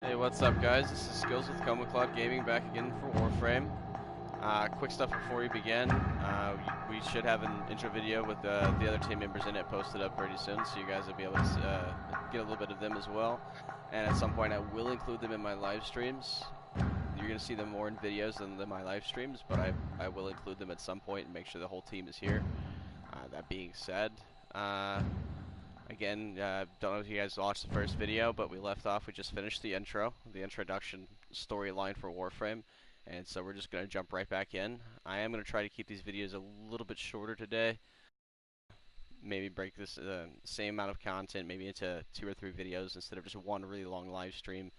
Hey, what's up, guys? This is Skillz with ComaCloud Gaming back again for Warframe. Quick stuff before we begin. We should have an intro video with the other team members in it posted up pretty soon, so you guys will be able to get a little bit of them as well. And at some point, I will include them in my live streams. You're going to see them more in videos than my live streams, but I will include them at some point and make sure the whole team is here. That being said, again, don't know if you guys watched the first video, but we left off. We just finished the introduction storyline for Warframe, and so we're just going to jump right back in. I am going to try to keep these videos a little bit shorter today. Maybe break this same amount of content maybe into 2 or 3 videos instead of just one really long live stream,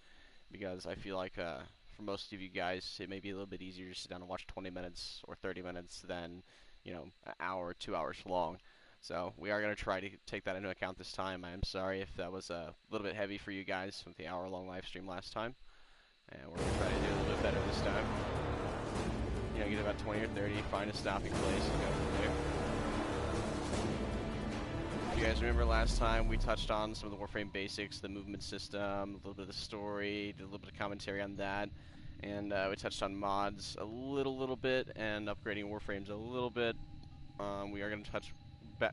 because I feel like for most of you guys it may be a little bit easier to sit down and watch 20 minutes or 30 minutes than, you know, an hour or 2 hours long. So we are going to try to take that into account this time. I am sorry if that was a little bit heavy for you guys with the hour-long live stream last time. And we're going to try to do a little bit better this time. You know, get about 20 or 30, find a stopping place, and go from there. If you guys remember last time, we touched on some of the Warframe basics, the movement system, a little bit of the story, did a little bit of commentary on that. And we touched on mods a little bit, and upgrading Warframes a little bit. We are going to touch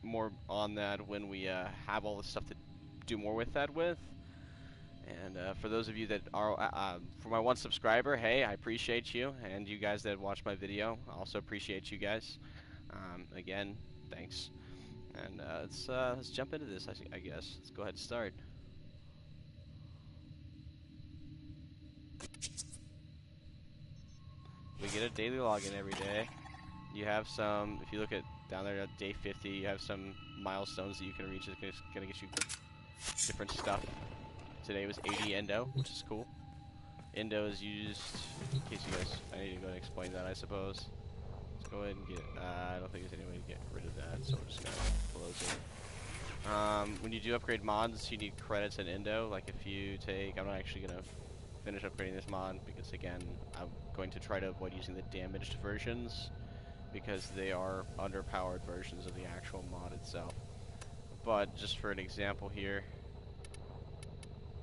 more on that when we have all the stuff to do more with that with. And for those of you that are, for my 1 subscriber, hey, I appreciate you, and you guys that watched my video, I also appreciate you guys. Again, thanks. And let's jump into this, I guess. Let's go ahead and start. We get a daily login every day. You have some, if you look at down there at day 50, you have some milestones that you can reach. It's going to get you different stuff. Today was 80 Endo, which is cool. Endo is used, in case you guys, I need to go and explain that, I suppose. Let's go ahead and get, I don't think there's any way to get rid of that, so we're just going to close it. When you do upgrade mods, you need credits and Endo. Like if you take, I'm not actually going to finish upgrading this mod, because again, I'm going to try to avoid using the damaged versions, because they are underpowered versions of the actual mod itself. But just for an example here,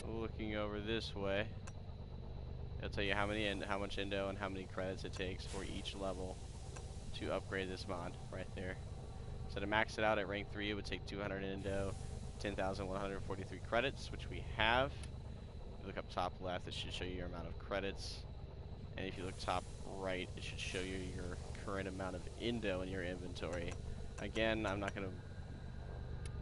looking over this way, it'll tell you how much Endo and how many credits it takes for each level to upgrade this mod right there. So to max it out at rank 3, it would take 200 Endo, 10,143 credits, which we have. If you look up top left, it should show you your amount of credits. And if you look top right, it should show you your current amount of Endo in your inventory. Again, I'm not going to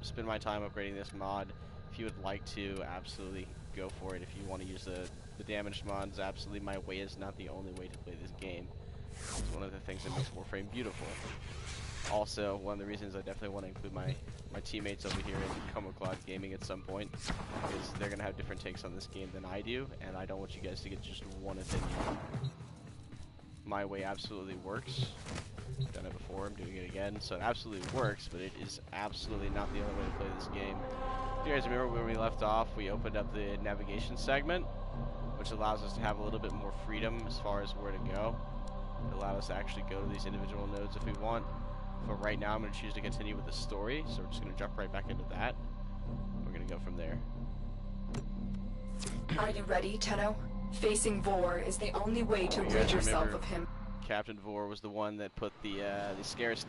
spend my time upgrading this mod. If you would like to, absolutely go for it. If you want to use the damaged mods, absolutely. My way is not the only way to play this game. It's one of the things that makes Warframe beautiful. Also, one of the reasons I definitely want to include my teammates over here in ComaCloud Gaming at some point is they're going to have different takes on this game than I do, and I don't want you guys to get just one opinion. My way absolutely works. I've done it before, I'm doing it again, so it absolutely works, but it is absolutely not the only way to play this game. If you guys remember when we left off, we opened up the navigation segment, which allows us to have a little bit more freedom as far as where to go. It allows us to actually go to these individual nodes if we want. But right now I'm going to choose to continue with the story, so we're just going to jump right back into that. We're going to go from there. Are you ready, Tenno? Facing Vor is the only way to rid yourself of him. Captain Vor was the one that put the Scarus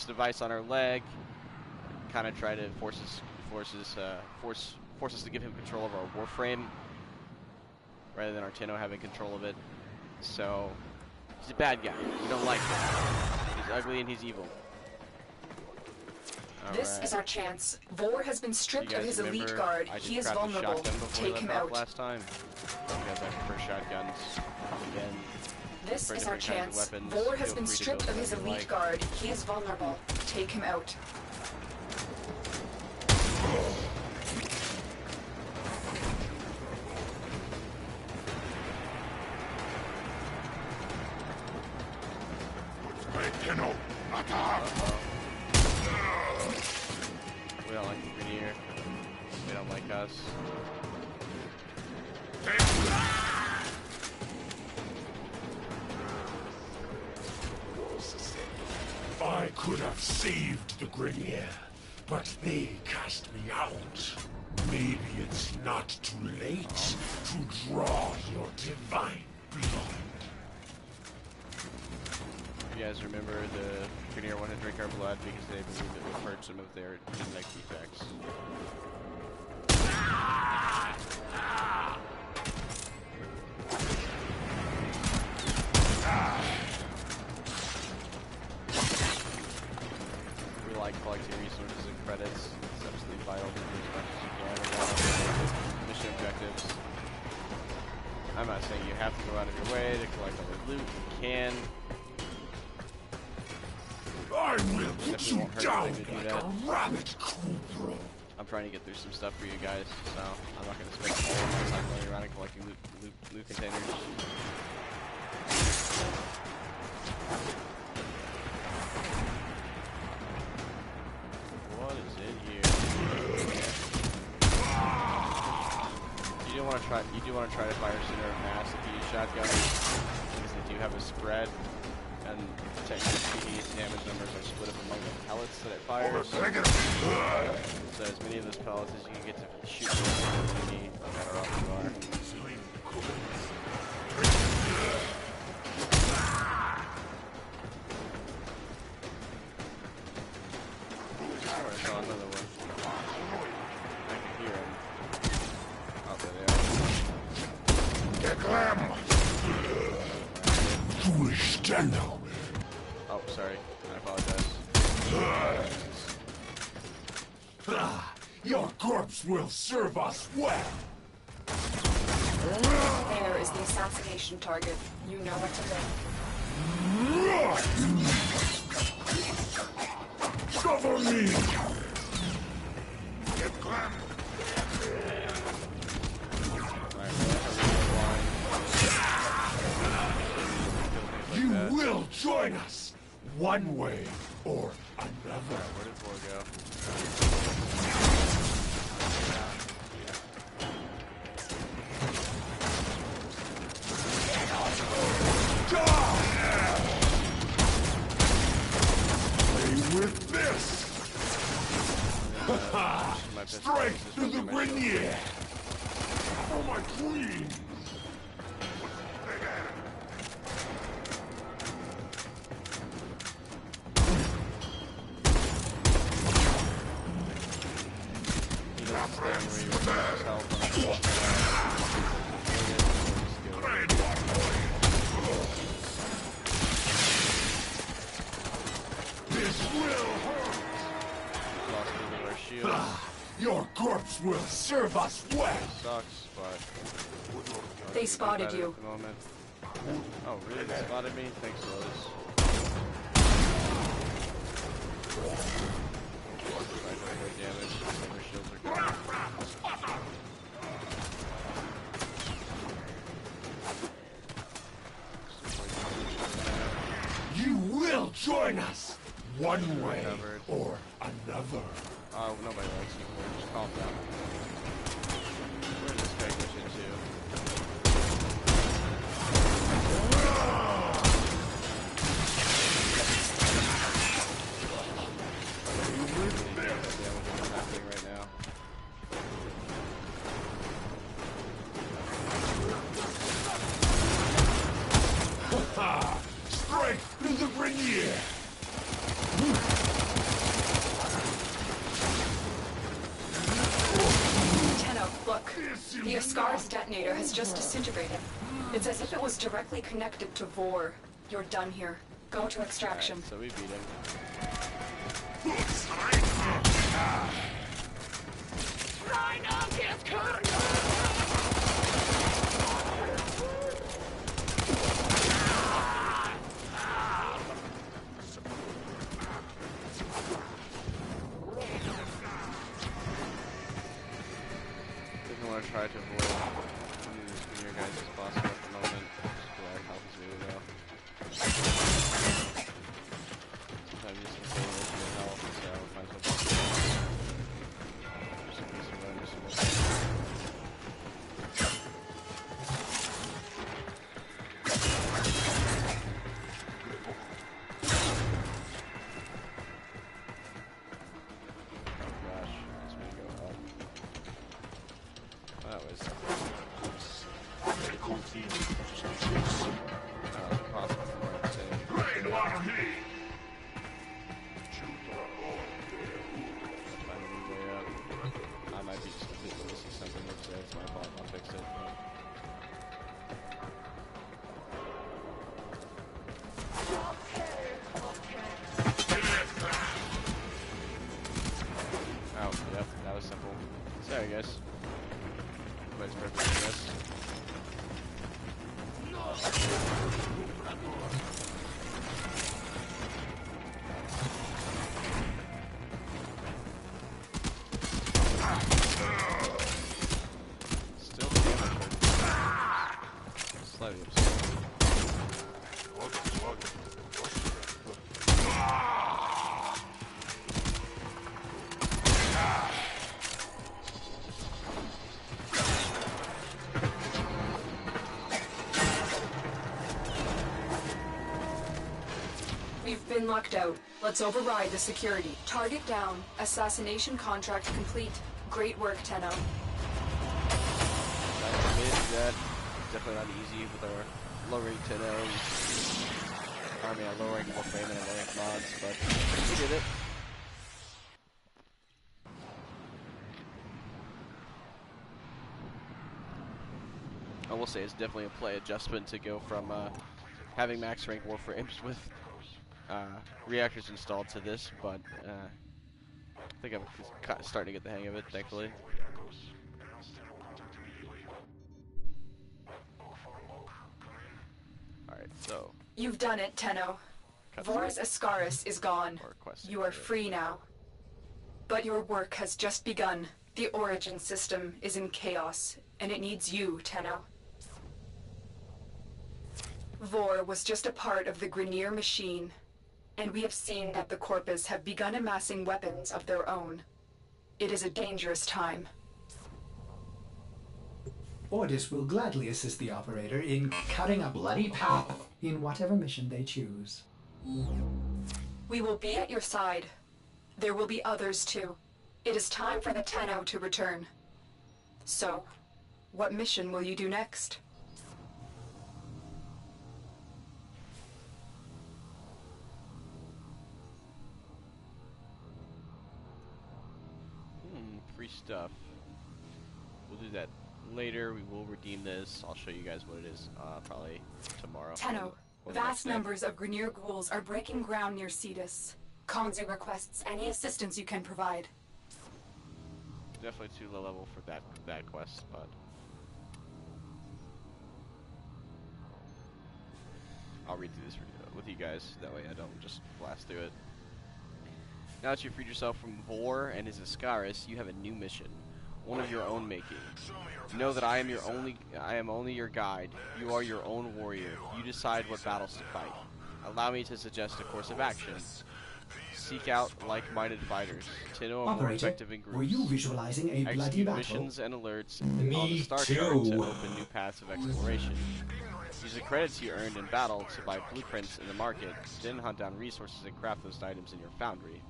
device on our leg. Kind of try to force us to give him control of our Warframe rather than our Tenno having control of it. So he's a bad guy. We don't like him. He's ugly and he's evil. This is our chance. Vor has been stripped of his elite guard. He is vulnerable. Take him out. Last time. You guys like prefer shotguns. Again. This is our chance. Vor has been stripped of his elite guard. He is vulnerable. Take him out. We don't like the Grenier. They don't like us. I could have saved the Grenier, but they cast me out. Maybe it's not too late. draw your divine blood. You guys remember the Grenier want to drink our blood because they believe it will purge some of their genetic defects. We like collecting resources and credits. It's absolutely vital to do as much as you can around mission objectives. I'm not saying you have to go out of your way to collect all the loot. You can. I will put you down like that. a rabbit, Cobra. I'm trying to get through some stuff for you guys, so I'm not going to spend all of my time running around and collecting loot containers. What is in here? You do want to try to fire center of mass if you use shotguns, because they do have a spread, and technically damage numbers are split up among the pellets that it fires. So as many of those pellets as you can get to shoot the enemy, the better off you are. Oh, I saw another one. I can hear him. Oh, there they are. Get them! Foolish Stendo. Oh, sorry. I apologize. Your corpse will serve us well. There is the assassination target. You know what to do. Cover me! Get them! You will join us, one way or another. Where did Vor go? Play with this! Strike to the Grenier! For my queen! Your corpse will serve us well. Sucks, but they spotted you. At the moment. Oh, really? They spotted me? Thanks, Rose. Damage. Their shields are gone. You will join us, one way or another. Oh, nobody likes you. Just calm down. Where did this guy glitch into? Happening right now. Strike through the Grenier! Look, the Ascar's detonator has just disintegrated. It's as if it was directly connected to Vor. You're done here. Go to extraction. Right, so we beat him. Try to avoid using your guys' boss at the moment. Just go out and help us really well. Sometimes you just can stay away from your health, so might as well just in case you're running just Possible for it to Rain on me! find a new way up. I might be just completely missing something that's there. It's my fault. I'll fix it. Oh, yep, that was simple. Sorry, guys. Everybody's perfect for this. Still slightly upset. We've been locked out. Let's override the security. Target down. Assassination contract complete. Great work, Tenno. That definitely not easy with our low rank Tenno. I mean, a low rank Warframe and a low rank mods, but we did it. I will say it's definitely a play adjustment to go from having max rank Warframes with reactors installed to this, but I think I'm starting to get the hang of it, thankfully. Alright, so. You've done it, Tenno. Vor's Ascaris is gone. You are free now. But your work has just begun. The origin system is in chaos, and it needs you, Tenno. Vor was just a part of the Grineer machine, and we have seen that the Corpus have begun amassing weapons of their own. It is a dangerous time. Ordis will gladly assist the operator in cutting a bloody path in whatever mission they choose. We will be at your side. There will be others too. It is time for the Tenno to return. So, what mission will you do next? Free stuff. We'll do that later. We will redeem this. I'll show you guys what it is probably tomorrow. Tenno, vast numbers of Grineer ghouls are breaking ground near Cetus. Konzu requests any assistance you can provide. Definitely too low level for that quest, but I'll read through this with you guys. That way I don't just blast through it. Now that you've freed yourself from Vor and his Ascaris, you have a new mission, one of your own making. Know that I am only your guide. You are your own warrior. You decide what battles to fight. Allow me to suggest a course of action. Seek out like-minded fighters. Tenno are more effective in groups. Were you visualizing a bloody Execute battle? missions and alerts on the Star Chart to open new paths of exploration. Use the credits you earned in battle to buy blueprints in the market, then hunt down resources and craft those items in your foundry.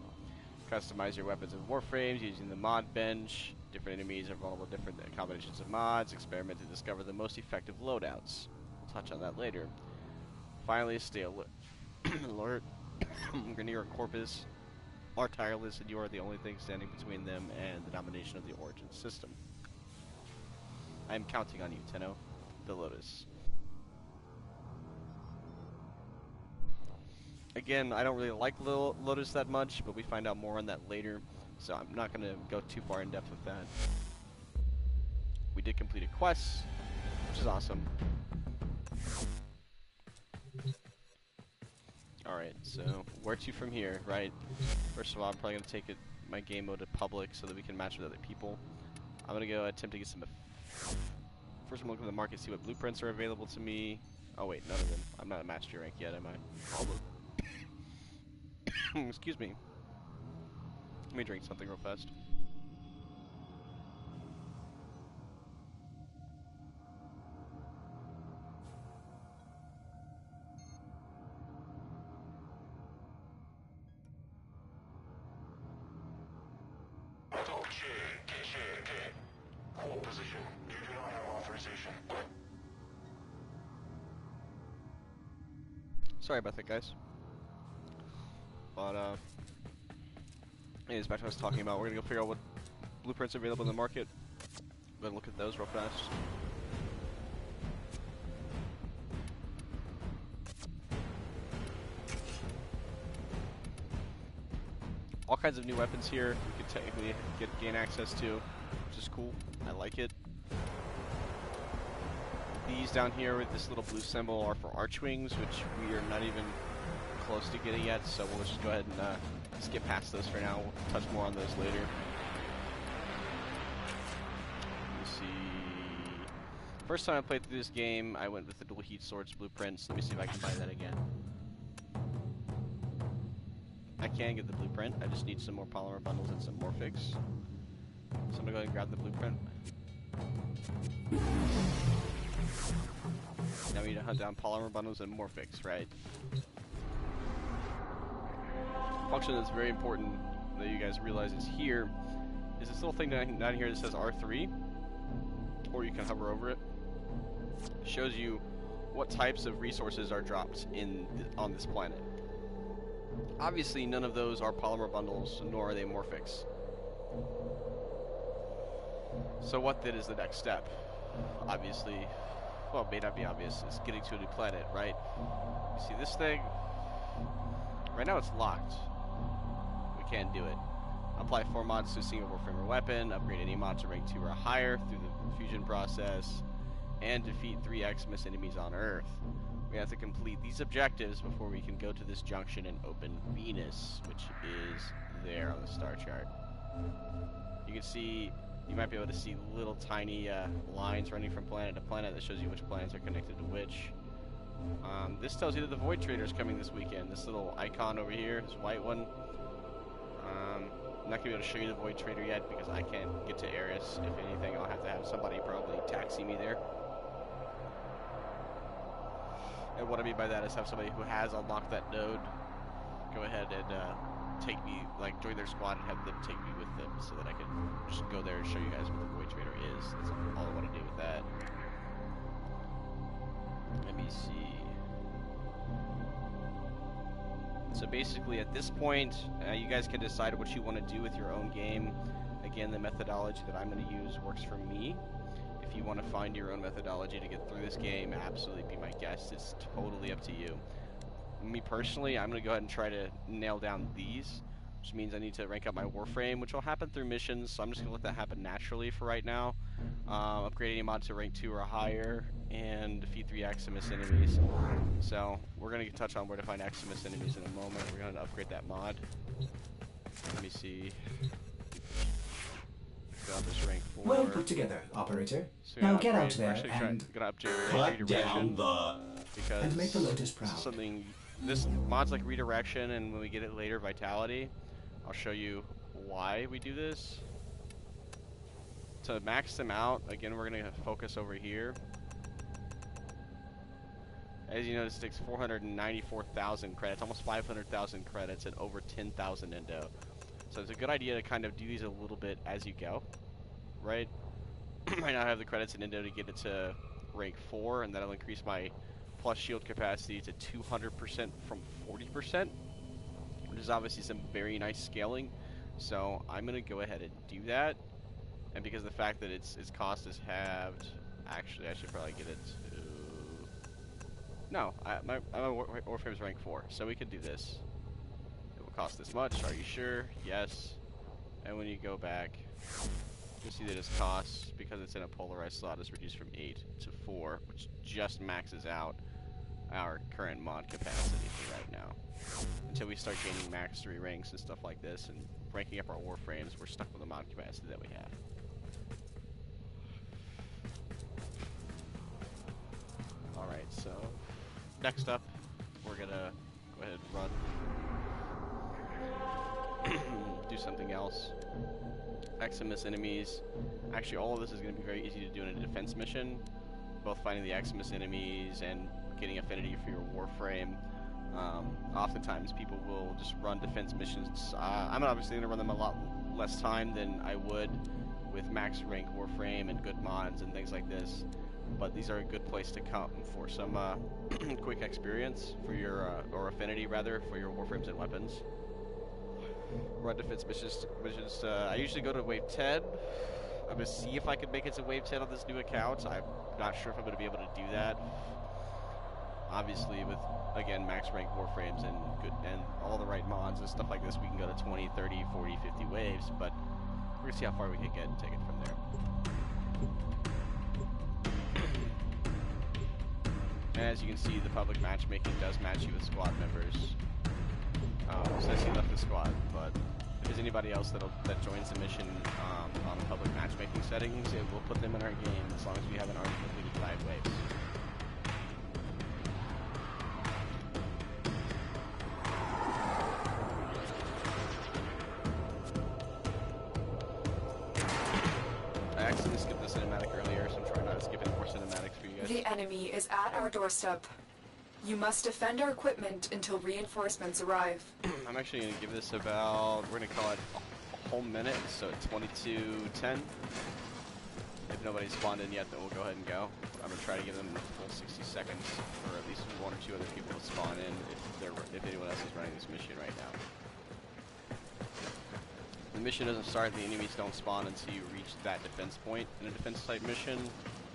Customize your weapons and warframes using the mod bench. Different enemies are vulnerable to different combinations of mods. Experiment to discover the most effective loadouts. We'll touch on that later. Finally, stay alert. Grineer Corpus are tireless, and you are the only thing standing between them and the domination of the origin system. I am counting on you, Tenno. The Lotus. Again, I don't really like Lotus that much, but we find out more on that later, so I'm not going to go too far in depth with that. We did complete a quest, which is awesome. Alright, so where to from here, right? First of all, I'm probably going to take my game mode to public so that we can match with other people. I'm going to go attempt to get some... First, I'm going to look at the market, see what blueprints are available to me. Oh wait, none of them. I'm not at mastery rank yet, am I? Excuse me. Let me drink something real fast. Hold position. You do not have authorization. Sorry about that, guys. But, anyways, back to what I was talking about. We're gonna go figure out what blueprints are available in the market. Go ahead and look at those real fast. All kinds of new weapons here you can technically gain access to, which is cool. I like it. These down here with this little blue symbol are for archwings, which we are not even close to getting yet, so we'll just go ahead and skip past those for now. We'll touch more on those later. Let's see. First time I played through this game, I went with the dual heat swords blueprints. Let me see if I can buy that again. I can get the blueprint. I just need some more polymer bundles and some morphics. So I'm gonna go ahead and grab the blueprint. Now we need to hunt down polymer bundles and morphics, right? Function that's very important that you guys realize is here is this little thing down here that says R3, or you can hover over it. It shows you what types of resources are dropped on this planet. Obviously, none of those are polymer bundles, nor are they morphics. So what then is the next step? Obviously, well, it may not be obvious, is getting to a new planet, right? You see this thing? Right now it's locked. We can't do it. Apply 4 mods to a single Warframe or weapon, upgrade any mod to rank 2 or higher through the fusion process, and defeat 3 Xmas enemies on Earth. We have to complete these objectives before we can go to this junction and open Venus, which is there on the star chart. You can see, you might be able to see little tiny lines running from planet to planet that shows you which planets are connected to which. This tells you that the Void Trader is coming this weekend. This little icon over here, this white one. I'm not going to be able to show you the Void Trader yet because I can't get to Eris. If anything, I'll have to have somebody probably taxi me there. And what I mean by that is have somebody who has unlocked that node go ahead and take me, like join their squad and have them take me with them so that I can just go there and show you guys what the Void Trader is. That's all I want to do with that. Let me see. So basically at this point, you guys can decide what you want to do with your own game. Again, the methodology that I'm going to use works for me. If you want to find your own methodology to get through this game, absolutely be my guest. It's totally up to you. Me personally, I'm going to go ahead and try to nail down these, which means I need to rank up my Warframe, which will happen through missions, so I'm just going to let that happen naturally for right now. Upgrade any mod to rank 2 or higher, and defeat 3 Xmas enemies. So, we're going to touch on where to find Xmas enemies in a moment. We're going to upgrade that mod. Let me see. This rank 4. Well put together, operator. So now get out there and cut down and make the Lotus proud. This mod's like redirection, and when we get it later, vitality. I'll show you why we do this. To max them out, again, we're gonna focus over here. As you notice, it takes 494,000 credits, almost 500,000 credits, and over 10,000 endo. So it's a good idea to kind of do these a little bit as you go, right? Right now I have the credits and endo to get it to rank 4, and that'll increase my plus shield capacity to 200% from 40%, which is obviously some very nice scaling. So I'm going to go ahead and do that. And because of the fact that its cost is halved, actually I should probably get it to... No, my Warframe is rank 4, so we could do this. Cost this much, are you sure? Yes. And when you go back, you'll see that its cost, because it's in a polarized slot, is reduced from 8 to 4, which just maxes out our current mod capacity for right now. Until we start gaining mastery ranks and stuff like this and ranking up our Warframes, we're stuck with the mod capacity that we have. Alright, so next up, we're gonna go ahead and run do something else. Xmas enemies. Actually, all of this is going to be very easy to do in a defense mission. Both finding the Xmas enemies and getting affinity for your Warframe. Oftentimes, people will just run defense missions. I'm obviously going to run them a lot less time than I would with max rank Warframe and good mods and things like this. but these are a good place to come for some quick experience for your, or affinity rather, for your Warframes and weapons. Run defense missions, I usually go to wave 10. I'm going to see if I can make it to wave 10 on this new account. I'm not sure if I'm going to be able to do that. Obviously, with, again, max rank Warframes and all the right mods and stuff like this, we can go to 20, 30, 40, 50 waves, but we're going to see how far we can get and take it from there. And as you can see, the public matchmaking does match you with squad members. Says he left the squad, but if there's anybody else that joins the mission on public matchmaking settings, it will put them in our game as long as we haven't already completed 5 waves. I accidentally skipped the cinematic earlier, so I'm trying not to skip any more cinematics for you guys. The enemy is at our doorstep. You must defend our equipment until reinforcements arrive. I'm actually going to give this about, we're going to call it a whole minute, so 22:10. If nobody's spawned in yet, then we'll go ahead and go. I'm going to try to give them the full 60 seconds for at least 1 or 2 other people to spawn in if anyone else is running this mission right now. The mission doesn't start, the enemies don't spawn until you reach that defense point in a defense type mission.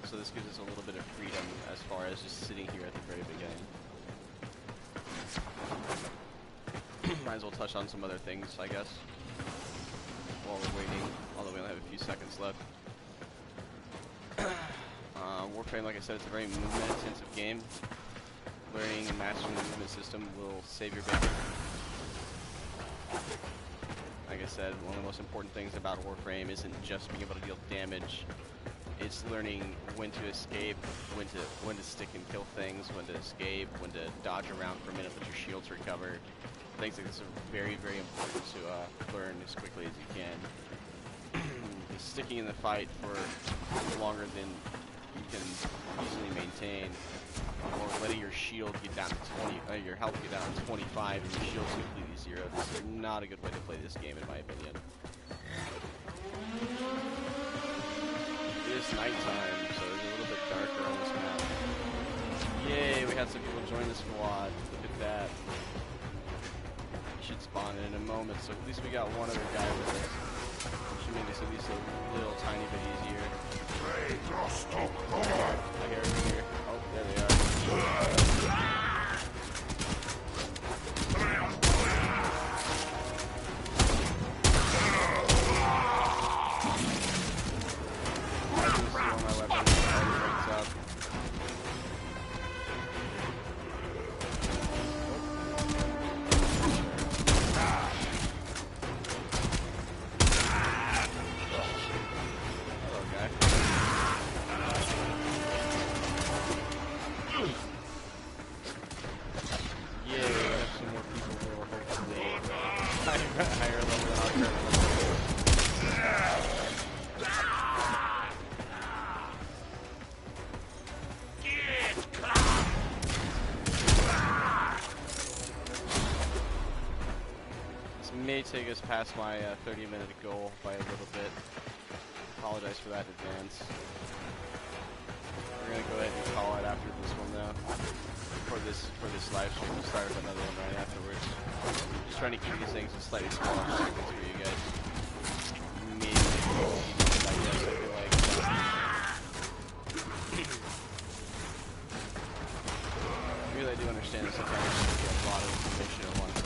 So this gives us a little bit of freedom as far as just sitting here at the very beginning. Might as well touch on some other things, I guess, while we're waiting, although we only have a few seconds left. Warframe, like I said, it's a very movement-intensive game. Learning and mastering the movement system will save your bacon. Like I said, one of the most important things about Warframe isn't just being able to deal damage. It's learning when to escape, when to stick and kill things, when to escape, when to dodge around for a minute, let your shields recover. Things like this are very, very important to learn as quickly as you can. Sticking in the fight for longer than you can easily maintain, or letting your shield get down to 20, your health get down to 25, and your shield's completely zero. This is not a good way to play this game, in my opinion. It is nighttime, so it's a little bit darker on this map. Yay, we had some people join the squad. Look at that. He should spawn in a moment, so at least we got one other guy with us. Should make this at least a little tiny bit easier. I hear it here. Oh, there they are. May take us past my 30-minute goal by a little bit. Apologize for that in advance. We're gonna go ahead and call it after this one though. For this live stream, we'll start another one right afterwards. Just trying to keep these things in slightly smaller seconds for you guys. Maybe I guess I feel like. Really, I do understand that sometimes you get a lot of information at once.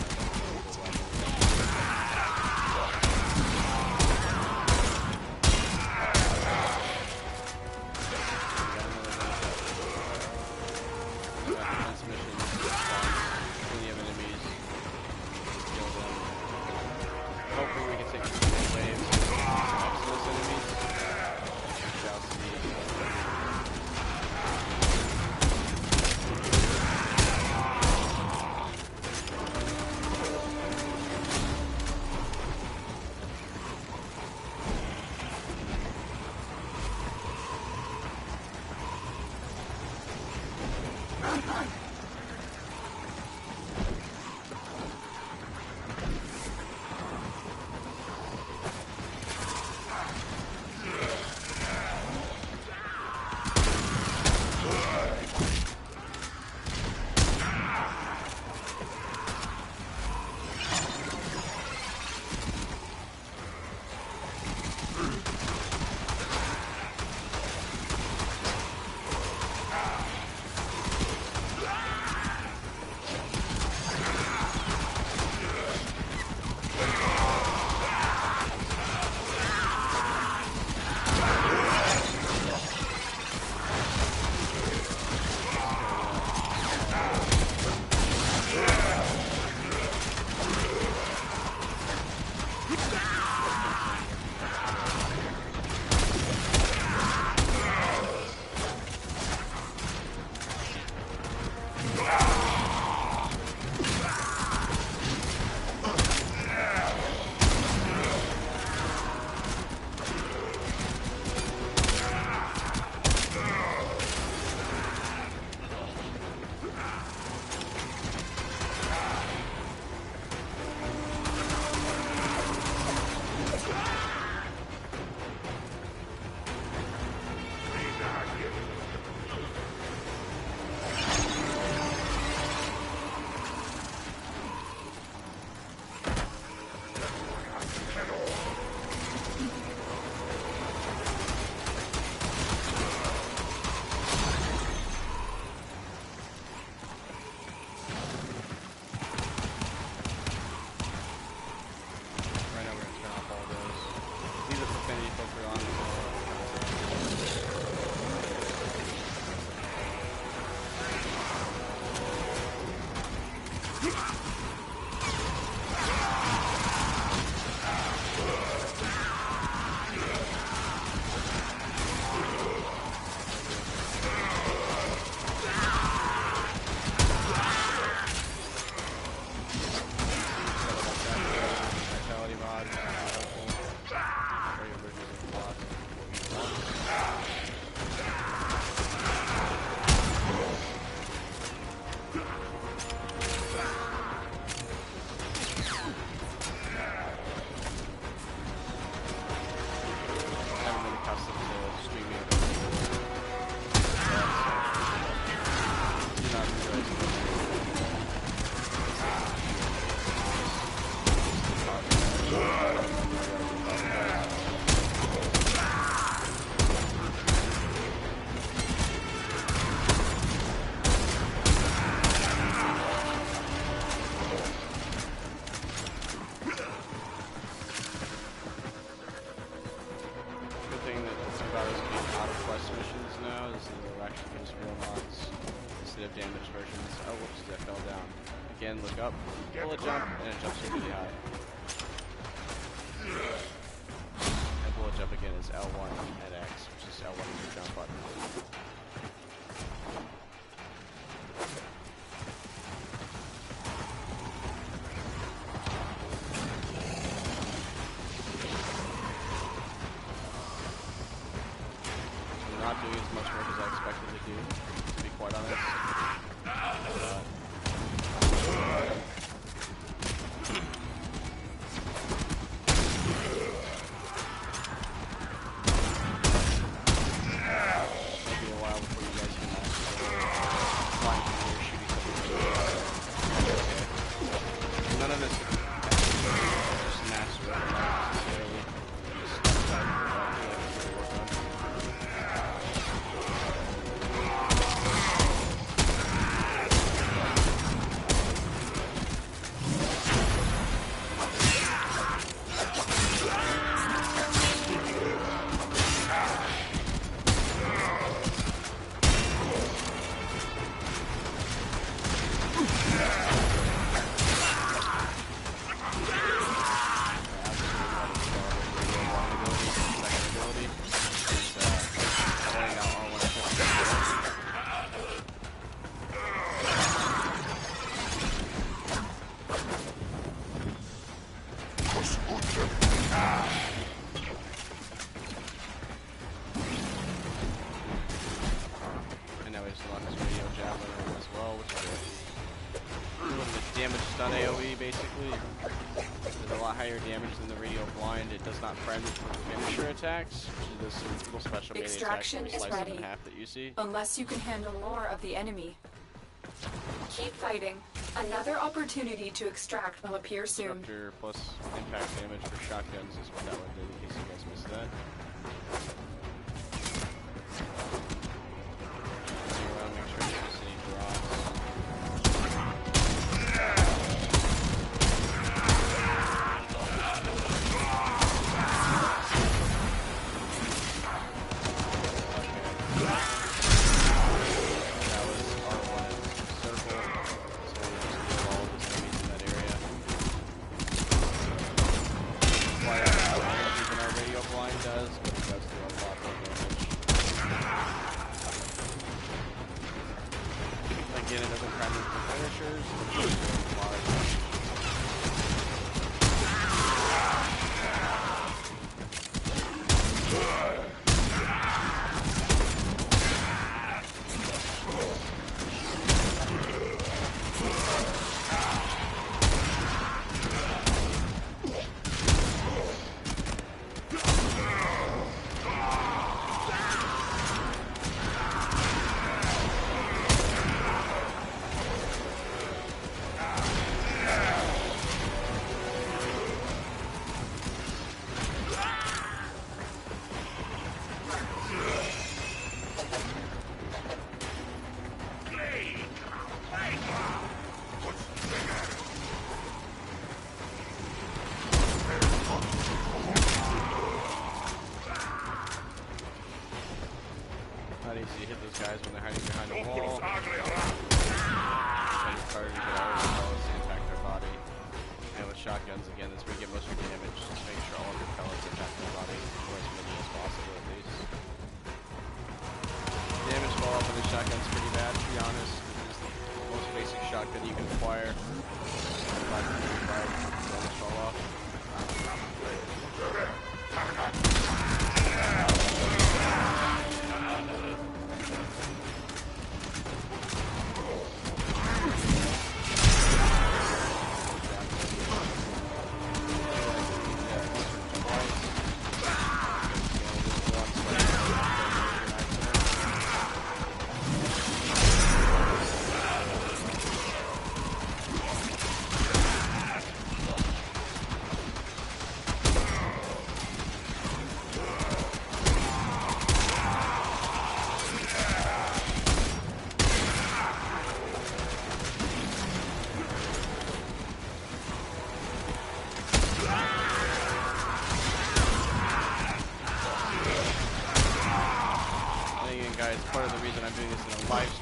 negative damage versions. Oh, whoops, that fell down. Again, look up, pull a jump, and it jumps really high. And bullet jump again is L1 at X, which is L1 is your jump button. I'm not doing as much work as I expected to do, to be quite honest. Attacks, which is this little special melee attack that slices them in half that you see. Unless you can handle more of the enemy. Keep fighting. Another opportunity to extract will appear soon. Disruptor plus impact damage for shotguns is what that one did, in case you guys missed that. See around, make sure you miss any drops.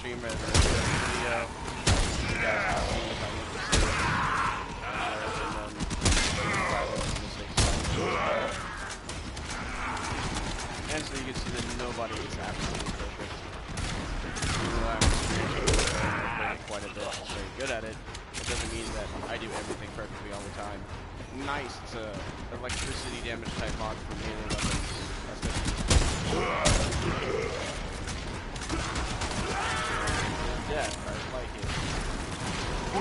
stream right now. Video. You guys can see if I make mistakes. And so you can see that nobody is absolutely perfect. Even though I'm experienced quite a bit, very good at it, it doesn't mean that I do everything perfectly all the time. Nice, it's a electricity damage type mod for melee weapons. That's good. Yeah, I like it. I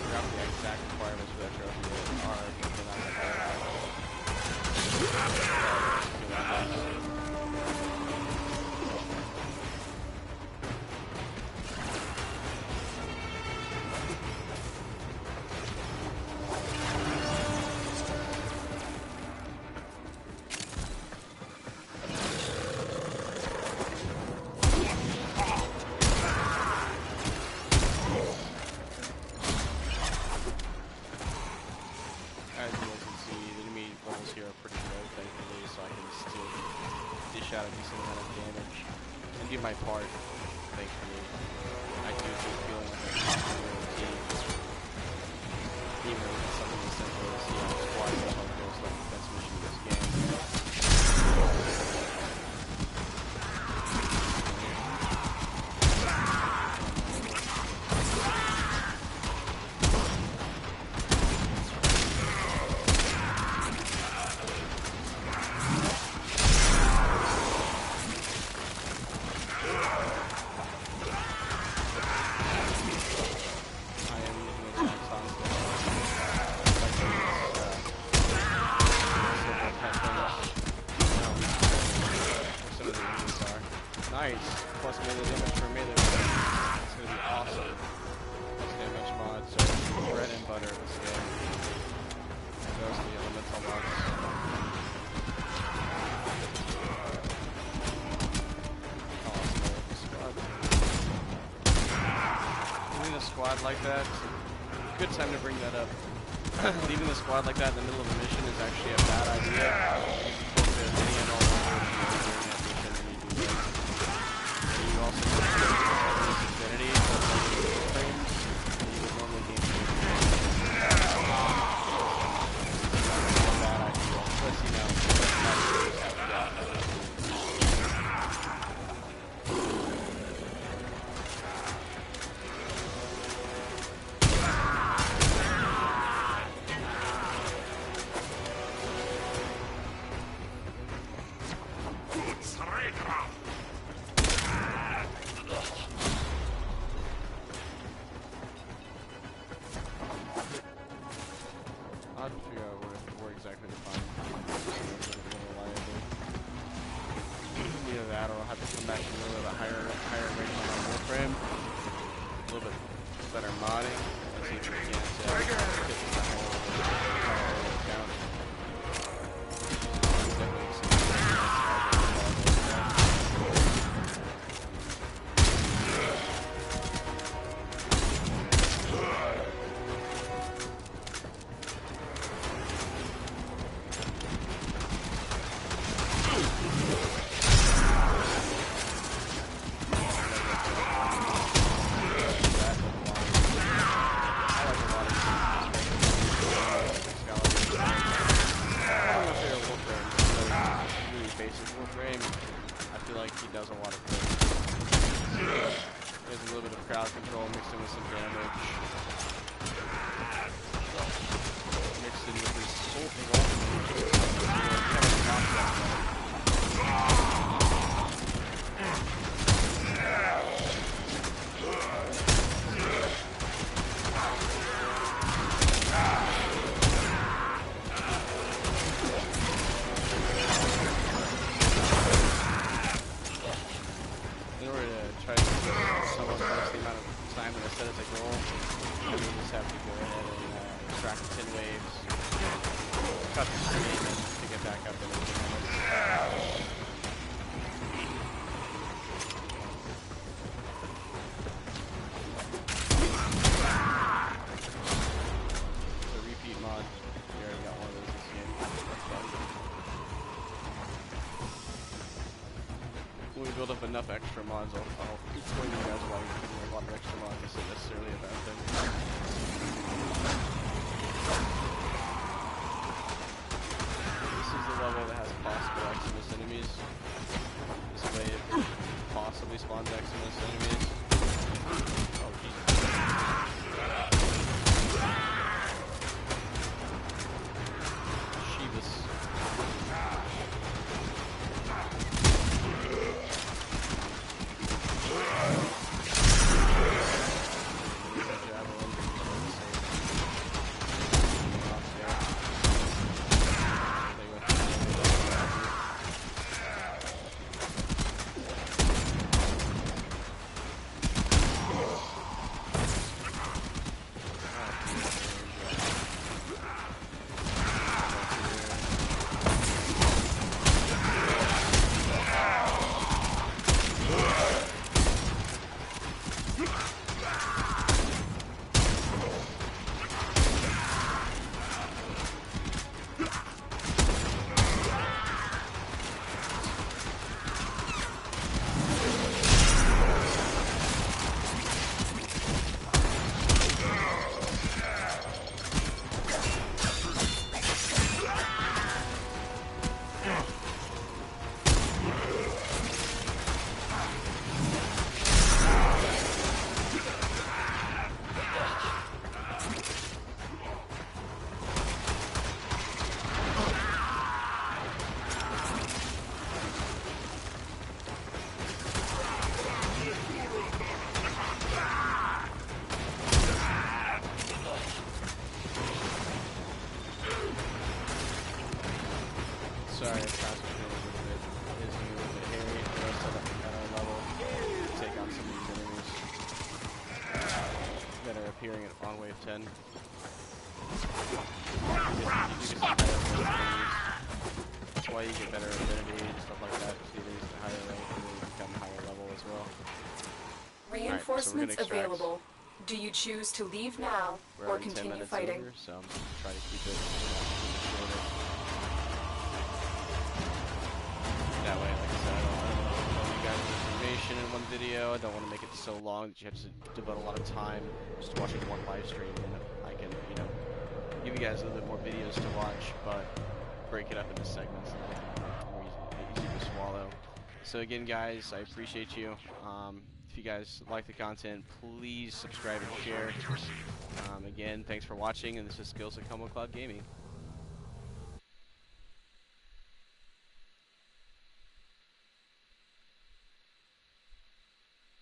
forgot the exact requirements for that trophy are, but they're not that hard. Out a decent amount of damage and do my part, thankfully. I do keep feeling like I'm constantly routine. Even if it's something as simple as, you know, squad goes like the best mission in this game. Nice. Plus melee damage for melee. That's gonna be awesome. Plus damage mod, so bread and butter of this game. And those are the elemental mods. Leaving a squad like that, good time to bring that up. Leaving the squad like that in the middle of a mission is actually a bad idea. Also, Infinity, but Warframe, you would normally gain bad idea. Plus, you know, I'll have to figure out where exactly to find either that, or I'll have to come back to a little bit higher range on Warframe, a little bit better modding, and see if we can't get the higher count. Warframe, I feel like he does a lot of things. He has a little bit of crowd control mixed in with some damage. Mixed in with his soul thing in order to try to somewhat reduce the amount of time that I set as a goal, I mean, just have to go ahead and track 10 waves, cut the screen to get back up in a few minutes. It's a repeat mod. We already got one of those this game. That's fun. When we build of enough extra mods, I'll explain to you guys why you're putting a lot of extra mods isn't necessarily a bad thing. This is the level that has possible Eximus enemies. This way it possibly spawns Eximus enemies. Oh, Jesus. Shivas. Sorry, the task is a little bit hairy for us at our level to take on some of these enemies that are appearing on wave 10. That's why you get better affinity and stuff like that. See these at higher rank and they become higher level as well. Reinforcements available. Do you choose to leave now or continue fighting? Over, so I'm trying to keep it shorter. That way, like I said, I don't want to give you guys information in one video. I don't want to make it so long that you have to devote a lot of time just watching one live stream. And I can, you know, give you guys a little bit more videos to watch, but break it up into segments that are more easy to swallow. So again, guys, I appreciate you. If you guys like the content, please subscribe and share. Again, thanks for watching, and this is Skillz at ComaCloud Gaming.